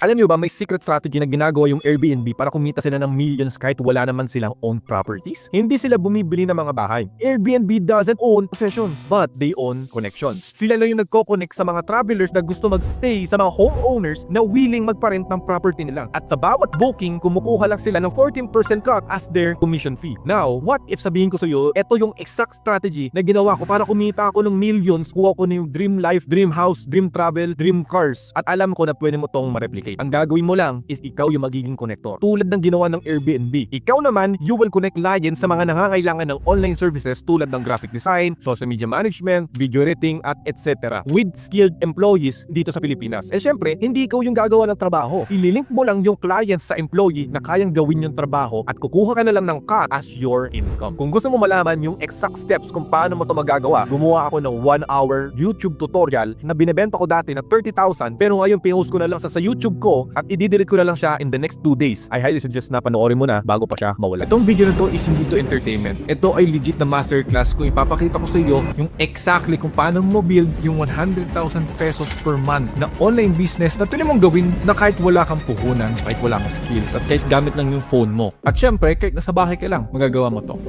Alam niyo ba may secret strategy na ginagawa yung Airbnb para kumita sila ng millions kahit wala naman silang own properties? Hindi sila bumibili ng mga bahay. Airbnb doesn't own possessions, but they own connections. Sila lang yung nagko-connect sa mga travelers na gusto magstay sa mga homeowners na willing magparent ng property nila. At sa bawat booking, kumukuha lang sila ng 14% cut as their commission fee. Now, what if sabihin ko sa iyo, ito yung exact strategy na ginawa ko para kumita ako ng millions, kuha ko na yung dream life, dream house, dream travel, dream cars. At alam ko na pwede mo tong ma-replicate. Ang gagawin mo lang is ikaw yung magiging connector. Tulad ng ginawa ng Airbnb. Ikaw naman, you will connect clients sa mga nangangailangan ng online services tulad ng graphic design, social media management, video editing, at etc. with skilled employees dito sa Pilipinas. Eh syempre, hindi ikaw yung gagawa ng trabaho. Ililink mo lang yung clients sa employee na kayang gawin yung trabaho at kukuha ka na lang ng cut as your income. Kung gusto mo malaman yung exact steps kung paano mo ito magagawa, gumawa ako ng 1-hour YouTube tutorial na binebenta ko dati na 30,000 pero ngayon pinost ko na lang sa YouTube ko at ididelete ko na lang siya in the next 2 days. I highly suggest na panoorin mo na bago pa siya mawala. Itong video na to is hindi to entertainment. Ito ay legit na masterclass kung ipapakita ko sa iyo yung exactly kung paano mo build yung 100,000 pesos per month na online business na pwede mong gawin na kahit wala kang puhunan, kahit wala kang skills at kahit gamit lang yung phone mo. At syempre, kahit nasa bahay ka lang, magagawa mo to.